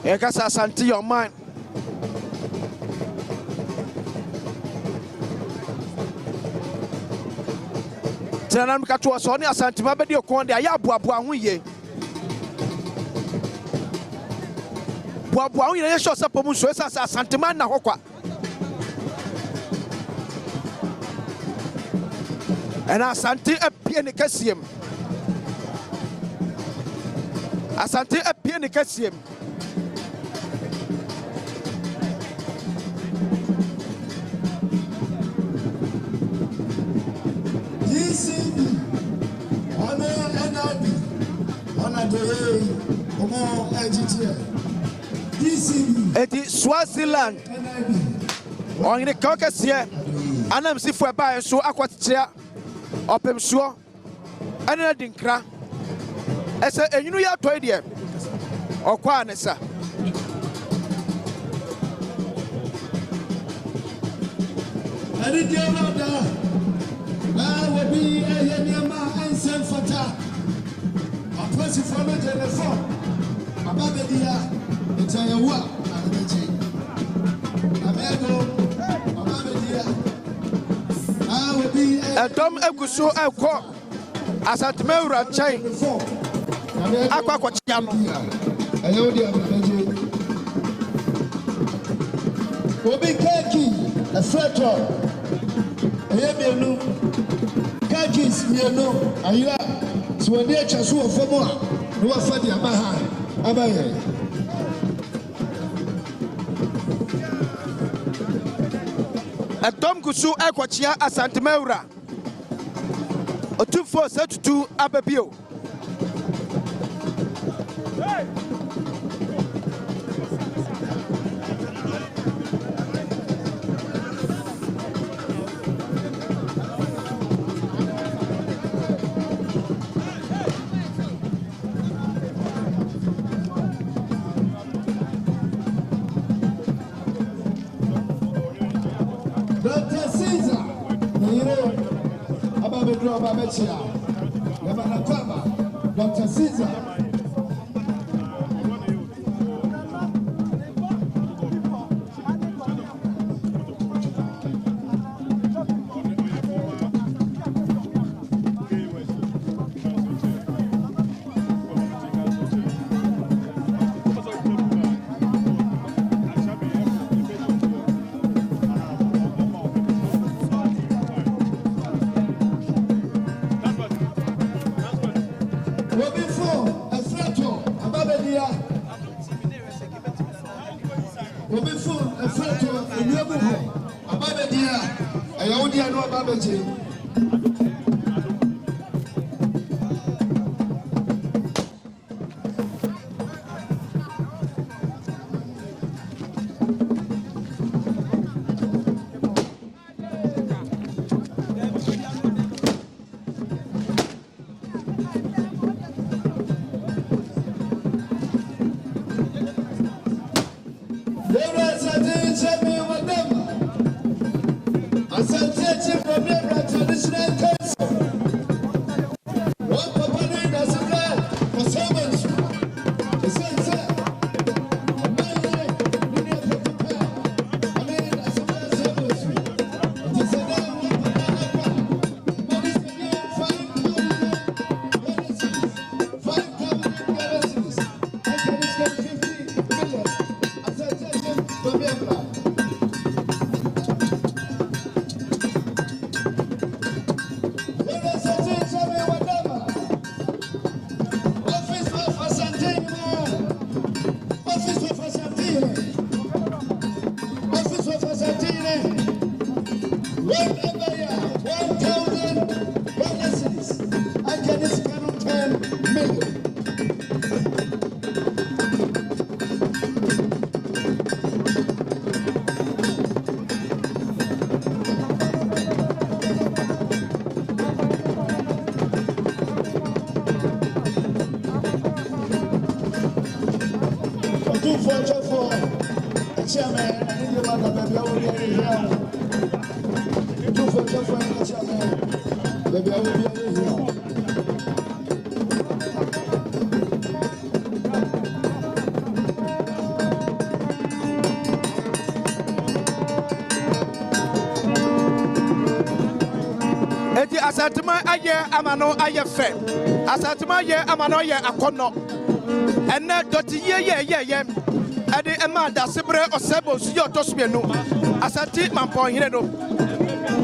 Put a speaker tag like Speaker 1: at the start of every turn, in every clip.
Speaker 1: Ekasa Asante your mind. Tenanam kato so ne Asante mabedi okon de ayaboabo ho ye. Boabo ho ye sho sapom so esa Asante man na hokwa. And Asante apie ne kasiem. Asante apie ne kasiem. Eti Swaziland on the caucus here, and I'm see for a buy so aquatia opem so and a dinkra. I said, and you know, you have to idea or quanessa.
Speaker 2: I didn't get that. I will be a Yama and San Fata. A person from the telephone. About the dia, it's a walk.
Speaker 1: Adom Eguso Eko Asante Mewura Chai Akwa Kwachiam
Speaker 2: Obi Kaki a frettor Ayemianu Kakis Miano Aya Swadia Chasu of Fomoa no Fadi Abaha Abaye
Speaker 1: Adom Gusu Ekwachia Asante Mewura Otufo Setutu Ababio
Speaker 2: Dr. Caesar.
Speaker 1: Asantema aye amano aye fe. Asantema aye amano aye akono. Ene doti ye. Ade ema da sebre osebo suyo tosmienu. Asante Mamponghene no.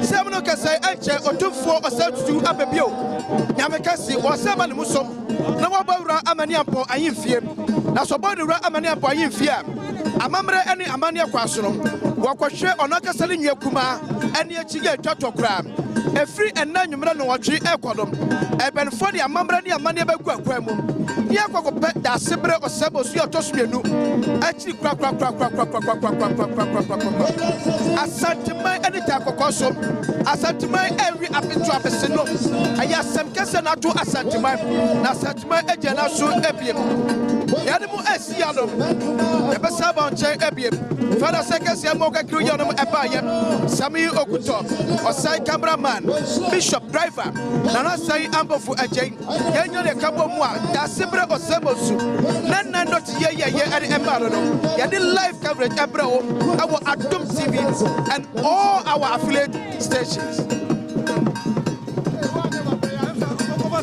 Speaker 1: Semuno kese eche otumfo osatutu abebio. Nyamekasi oseba ne musom. Na wabawura amani ampo ayimfie. Na sobodura amani ampo ayimfie. Amamre eni amani akwaso no. Wakwhwe onakasa ne nwakuma eni achige twatokra. Efri enna nwumra no watwe ekodom. Ebenfo de amamre ne amani abagu akwa mu. Ye kwakope da sebre osebo suyo tosmienu. Achi kwa. Asante mai eni takokoso. Asante mai every apitu apeseno. Aya semkese na to asante mai. Na asante mai eje na so ebiem. Yade mu esi Adom. Ebe saba onche ebiem. Fada sekese mo ka kru yonom ebaye. Sami Okuto. Osai cameraman. Bishop driver. Nana sai ambofu eje. Yenyo de kabo mu a da sebre osebo su. Nana not ye ade emaro no. Yade live coverage ebrao our Adom TV and all our affiliate stations.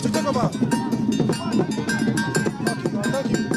Speaker 1: Take over. Thank you.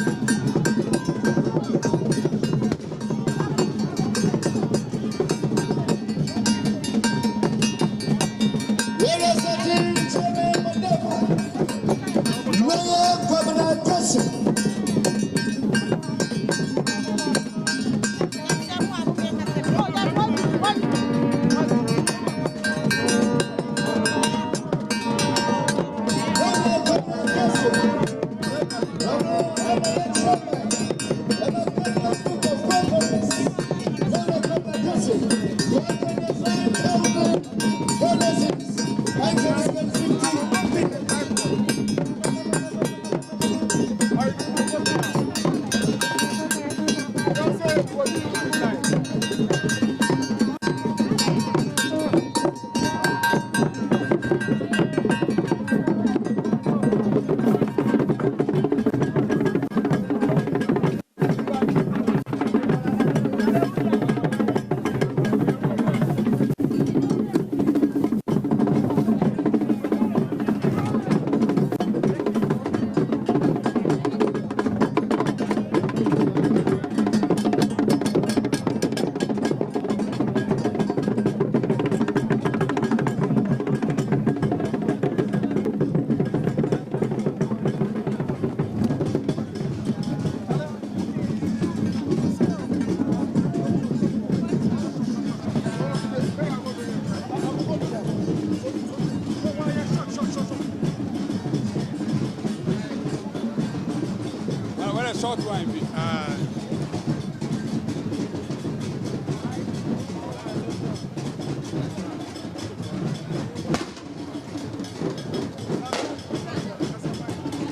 Speaker 3: Short one.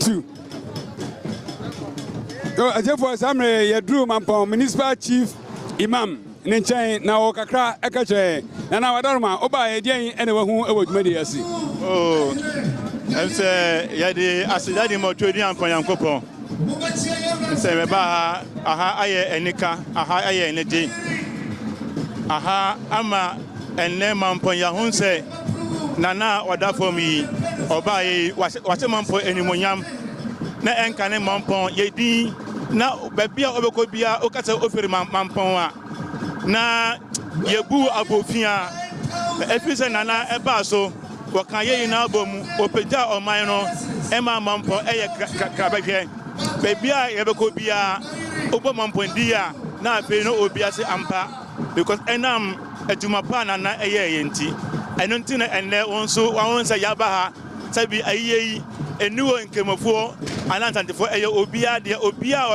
Speaker 3: Two. Therefore, some Yadru Mampong, Municipal Chief Imam, Ninchain, now Kakra, Ekache, and now Adorma, Oba, anyone who would mediasi.
Speaker 4: Oh, I'm saying, Yadi, Asidadi Motodi and Poyankopo. Say, aha, aye, enika, aha, aye, energy. Aha, ama, and name Mampon say, Nana, or that for me, or by what's a mampo anymonium. Na enkane Mampon, ye na babia obekobia okata ofere Mampon na yebu abofia efise nana eba so wakan ye na abom opeja oman no ema Mampon eye krabahwe babia yebekobia obo Mampon dia na afi no obia se ampa because enam adwumapa nana eye yenti eno nti na enne wonso wawonsa yabaha sabi ayeyi enuwo nkemofo anantantefo eye obia de obia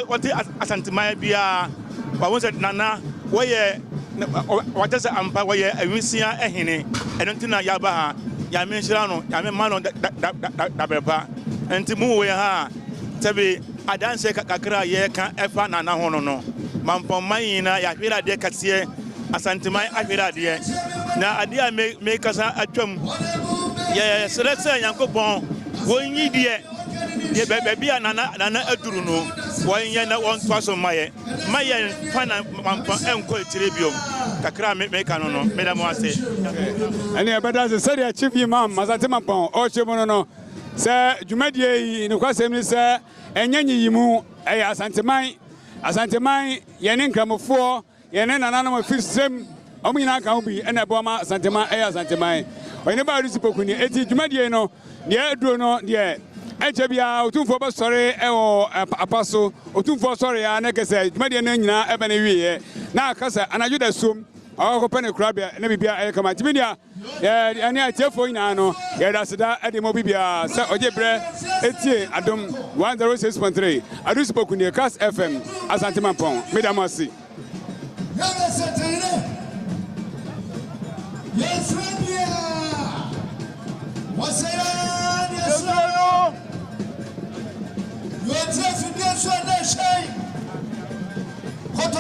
Speaker 4: wote asantema bia wawonsa nana woye watese ampa woye awisia ehene eno nti na yabaha ya menhira no ya memano dabeba enti mu we ha sabi adanse kakra ye kan efa nana hono no Mampon mayina ya hwira de kase asantema ahwira de na ade a me kasa atwam ye selese yankopon wonyi de ye baby nana aduru no won ye na won to so maye pana mampa enko etire kakra me ka no me da mo ase
Speaker 3: ani abada se seri chief imam Asante Mamponghene o chemo no se dwumadie yi ne kwasem ni se enyanyi yimu Asante man ye ne nkramofo ye ne nananom afisem omina kan bi ena bo ma Asante man Asante man oni ba rusi pokuni eti dwumadie no de aduro no de eche bia otumfo ba sori ewo apaso otumfo sori ya na kese dwumadie no nyina ebe na wiye na akasa anaju da som awako pene krabia na bibia kama timidia ani atefo nyina no ye da seda ede mo bibia se ojebre etie Adom 106.3 arusi pokuni Kas FM Asante Mamponghene medamasi
Speaker 2: Yes, what's yes, no. You're taking this one, they say. What